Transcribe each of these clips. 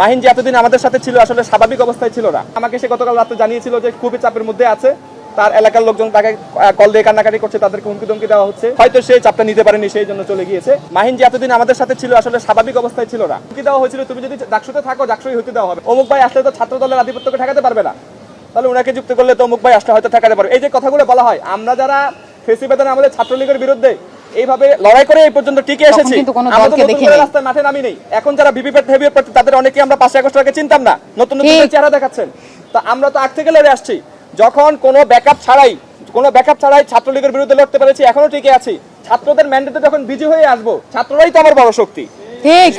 মাহিন যে এতদিন আমাদের সাথে ছিল আসলে স্বাভাবিক অবস্থায় ছিল না। আমাকে সে গতকাল রাতে জানিয়েছিল যে খুবই চাপের মধ্যে আছে, তার এলাকার লোকজন তাকে কল দিয়ে কান্নাকাটি করছে, তাদেরকে হুমকি ধমকি দেওয়া হচ্ছে, হয়তো সেই চাপটা নিতে পারেনি, সেই জন্য চলে গিয়েছে। মাহিন যে এতদিন আমাদের সাথে ছিল আসলে স্বাভাবিক অবস্থায় ছিল না। হুমকি দেওয়া হয়েছিল তুমি যদি ডাকসুতে থাকো ডাকসুই হতে দেওয়া হবে, অমুক ভাই আসলে তো ছাত্র দলের আধিপত্যকে ঠেকাতে পারবে না, তাহলে ওনাকে যুক্ত করলে তো অমুক ভাই আসলে হয়তো ঠেকাতে পারবে। এই যে কথাগুলো বলা হয়, আমরা যারা ফেসিবাদের আমাদের ছাত্রলীগের বিরুদ্ধে এইভাবে লড়াই করে এই পর্যন্ত টিকে এসেছি, রাস্তায় মাঠে নামি নেই। এখন যারা ভিভিপ্যাট হেভিপ্যাট প্রার্থী তাদের অনেকে আমরা 5 আগস্ট আগে চিনতাম না, নতুন নতুন চেহারা দেখাচ্ছেন। তো আমরা তো আগ থেকে লড়ে আসছি, যখন কোনো ব্যাকআপ ছাড়াই ছাত্রলীগের বিরুদ্ধে লড়তে পেরেছি, এখনো টিকে আছি। ছাত্রদের ম্যান্ডেটে যখন বিজয়ী হয়ে আসবো, ছাত্ররাই তো আমার বড় শক্তি,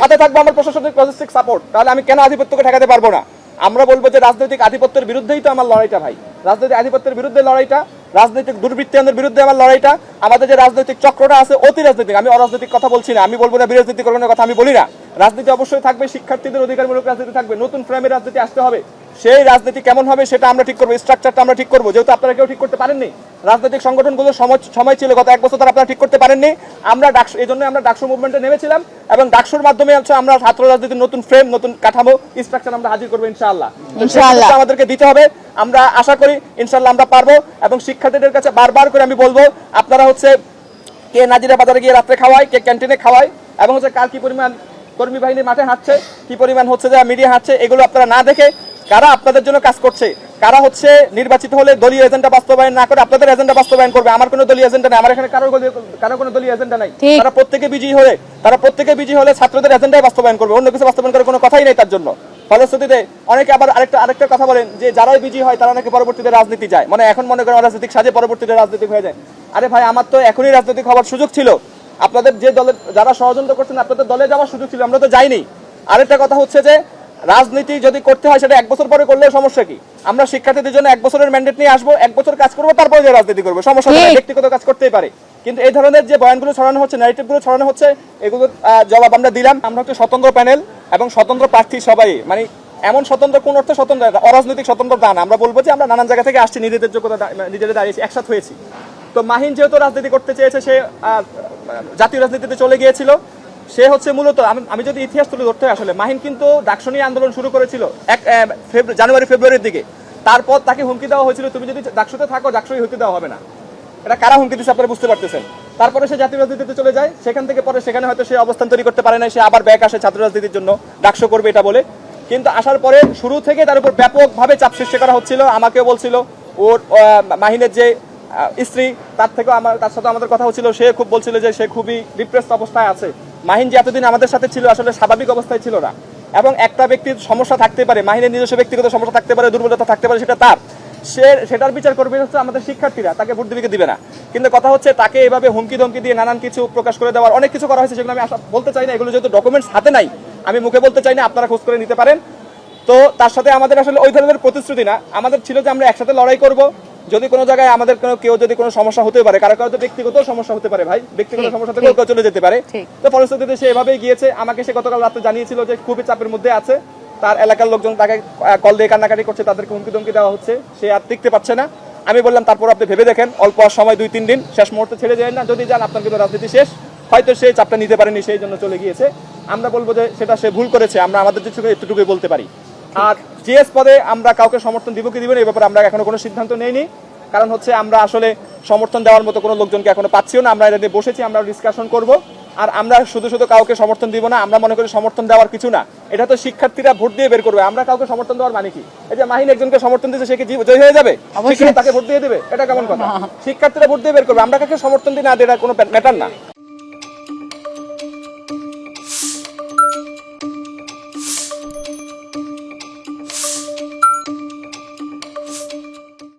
সাথে থাকবে আমার প্রশাসনিক লজিস্টিক সাপোর্ট, তাহলে আমি কেন আধিপত্যকে ঠেকাতে পারবো না? আমরা বলবো যে রাজনৈতিক আধিপত্যের বিরুদ্ধেই তো আমার লড়াইটা ভাই, রাজনৈতিক আধিপত্যের বিরুদ্ধে লড়াইটা, রাজনৈতিক দুর্বৃত্তায়নের বিরুদ্ধে আমার লড়াইটা। আমাদের যে রাজনৈতিক চক্রটা আছে অতি রাজনৈতিক, আমি অরাজনৈতিক কথা বলছি না, আমি বলবো না বিরাজনীতিকরণের কথা আমি বলি না। রাজনীতি অবশ্যই থাকবে, শিক্ষার্থীদের অধিকারমূলক রাজনীতি থাকবে, নতুন ফ্রেমের রাজনীতি আসতে হবে। সেই রাজনীতি কেমন হবে সেটা আমরা ঠিক করবো, স্ট্রাকচারটা আমরা ঠিক করবো, যেহেতু আপনারা কেউ ঠিক করতে পারেননি। রাজনৈতিক সংগঠনগুলোর সময় ছিল গত 1 বছর ধরে আপনারা ঠিক করতে পারেননি। আমরা ডাকসু, এই জন্য আমরা ডাকসু মুভমেন্টে নেমেছিলাম এবং ডাকসুর মাধ্যমে হচ্ছে আমরা ছাত্র রাজনীতির নতুন ফ্রেম, নতুন কাঠামো, স্ট্রাকচার আমরা হাজির করবো ইনশাআল্লাহ। আমাদেরকে দিতে হবে, আমরা আশা করি ইনশাআল্লাহ আমরা পারবো। এবং শিক্ষার্থীদের কাছে বারবার করে আমি বলবো, আপনারা হচ্ছে কে নাজিরা বাজারে গিয়ে রাত্রে খাওয়ায়, কে ক্যান্টিনে খাওয়ায়, এবং হচ্ছে কার কি পরিমাণ কর্মী বাহিনী মাঠে হাঁটছে, কি পরিমাণ হচ্ছে যে মিডিয়া হাঁটছে, এগুলো আপনারা না দেখে কারা আপনাদের জন্য কাজ করছে, কারা হচ্ছে নির্বাচিত হলে দলীয় এজেন্ডা বাস্তবায়ন না করে আপনাদের এজেন্ডা বাস্তবায়ন করবে। আমার কোনো দলীয় এজেন্ডা নাই, আমার এখানে কারো কোনো দলীয় এজেন্ডা নাই। তারা প্রত্যেকে বিজয়ী হলে ছাত্রদের এজেন্ডাই বাস্তবায়ন করবে, অন্য কিছু বাস্তবায়ন করার কোনো কথাই নেই তার জন্য। ফলশ্রুতিতে অনেকে আবার আরেকটা কথা বলেন যে যারাই বিজয়ী হয় তারা নাকি পরবর্তীতে রাজনীতি যায়, মানে এখন মনে করেন রাজনৈতিক সাজে পরবর্তীতে রাজনীতি হয়ে যায়। আরে ভাই, আমার তো এখনই রাজনৈতিক হওয়ার সুযোগ ছিল, আপনাদের যে দলের যারা ষড়যন্ত্র করছেন আপনাদের দলে যাওয়ার সুযোগ ছিল, আমরা তো যাইনি। আরেকটা কথা হচ্ছে যে রাজনীতি যদি করতে হয় সেটা 1 বছর পরে করলে সমস্যা কি? আমরা শিক্ষার্থীদের জন্য 1 বছরের ম্যান্ডেট নিয়ে আসবো, 1 বছর কাজ করবো, তারপরে যে রাজনীতি করবো, সমস্যা নেই, ব্যক্তিগত কাজ করতেই পারে। কিন্তু এই ধরনের যে বয়ানগুলো ছড়ানো হচ্ছে, ন্যারেটিভগুলো ছড়ানো হচ্ছে, এগুলোর জবাব আমরা দিলাম। আমরা হচ্ছে স্বতন্ত্র প্যানেল এবং স্বতন্ত্র প্রার্থী, সবাই মানে এমন স্বতন্ত্র, কোন অর্থে স্বতন্ত্র, অরাজনৈতিক স্বতন্ত্র দান। আমরা বলবো যে আমরা নানান জায়গা থেকে আসছি, নিজেদের যোগ্যতা নিজেদের দাঁড়িয়েছি, একসাথে হয়েছি। তো মাহিন যেহেতু রাজনীতি করতে চেয়েছে, সে জাতীয় রাজনীতিতে চলে গিয়েছিল। সে হচ্ছে মূলত, আমি যদি ইতিহাস তুলে ধরতে হয়, আসলে মাহিন কিন্তু ডাকসু নিয়ে আন্দোলন শুরু করেছিল জানুয়ারি ফেব্রুয়ারির দিকে। তারপর তাকে হুমকি দেওয়া হয়েছিল তুমি যদি ডাকসুতে থাকো ডাকসুই হতে দেওয়া হবে না। এটা কারা হুমকি দিচ্ছে আপনারা বুঝতে পারতেছেন। তারপরে সে জাতীয় রাজনীতিতে চলে যায়, সেখান থেকে পরে সেখানে হয়তো সে অবস্থান তৈরি করতে পারে না, সে আবার ব্যাক আসে ছাত্র রাজনীতির জন্য, ডাকসু করবে এটা বলে। কিন্তু আসার পরে শুরু থেকে তার উপর ব্যাপকভাবে চাপ সৃষ্টি করা হচ্ছিল। আমাকেও বলছিল, ওর মাহিনের যে স্ত্রী, তার সাথে আমাদের কথা হচ্ছিল, সে খুব বলছিল যে সে খুবই ডিপ্রেসড অবস্থায় আছে। মাহিন যে এতদিন আমাদের সাথে ছিল আসলে স্বাভাবিক অবস্থায় ছিল না। এবং একটা ব্যক্তির সমস্যা থাকতে পারে, মাহিনের নিজস্ব ব্যক্তিগত সমস্যা থাকতে পারে, দুর্বলতা থাকতে পারে, সেটা তার, সেটার বিচার করবে হচ্ছে আমাদের শিক্ষার্থীরা, তাকে ভোট দিবে না। কিন্তু কথা হচ্ছে তাকে এভাবে হুমকি ধমকি দিয়ে নানান কিছু প্রকাশ করে দেওয়ার অনেক কিছু করা হয়েছে, সেগুলো আমি বলতে চাই না, এগুলো যেহেতু ডকুমেন্টস হাতে নাই আমি মুখে বলতে চাই না, আপনারা খোঁজ করে নিতে পারেন। তো তার সাথে আমাদের আসলে ওই ধরনের প্রতিশ্রুতি না, আমাদের ছিল যে আমরা একসাথে লড়াই করব। যদি কোনো জায়গায় আমাদের কেউ যদি কোনো সমস্যা হতে পারে, কারো তো ব্যক্তিগত সমস্যা হতে পারে ভাই, ব্যক্তিগত সমস্যা থেকে কেউ চলে যেতে পারে। তো ফলশ্রুতিতে সে এভাবেই গিয়েছে। আমাকে সে গতকাল রাতে জানিয়েছিল যে খুবই চাপের মধ্যে আছে, তার এলাকার লোকজন তাকে কল দিয়ে কান্নাকাটি করছে, তাদেরকে হুমকি ধমকি দেওয়া হচ্ছে, সে আর টিকতে পারছে না। আমি বললাম তারপর আপনি ভেবে দেখেন, অল্প সময় 2-3 দিন, শেষ মুহূর্তে ছেড়ে যায় না, যদি যান আপনার কিন্তু রাজনীতি শেষ। হয়তো সে চাপটা নিতে পারেনি, সেই জন্য চলে গিয়েছে। আমরা বলবো যে সেটা সে ভুল করেছে, আমরা আমাদের যে এতটুকুই বলতে পারি। আর জিএস পদে আমরা কাউকে সমর্থন দিব কি দিব না এই ব্যাপারে আমরা এখনো কোনো সিদ্ধান্ত নেইনি, কারণ হচ্ছে আমরা আসলে সমর্থন দেওয়ার মতো কোনো লোকজনকে এখনো পাচ্ছিও না। আমরা এটা নিয়ে বসেছি, আমরা ডিসকাশন করব। আর আমরা শুধু কাউকে সমর্থন দিব না, আমরা মনে করি সমর্থন দেওয়ার কিছু না, এটা তো শিক্ষার্থীরা ভোট দিয়ে বের করবে। আমরা কাউকে সমর্থন দেওয়ার মানে কি? এই যে মাহিন একজনকে সমর্থন দিয়েছে, সে কি জয় হয়ে যাবে? তাকে ভোট দিয়ে দেবে? এটা কেমন কথা? শিক্ষার্থীরা ভোট দিয়ে বের করবে, আমরা কাকে সমর্থন দিই না, এটা কোনো ম্যাটার না।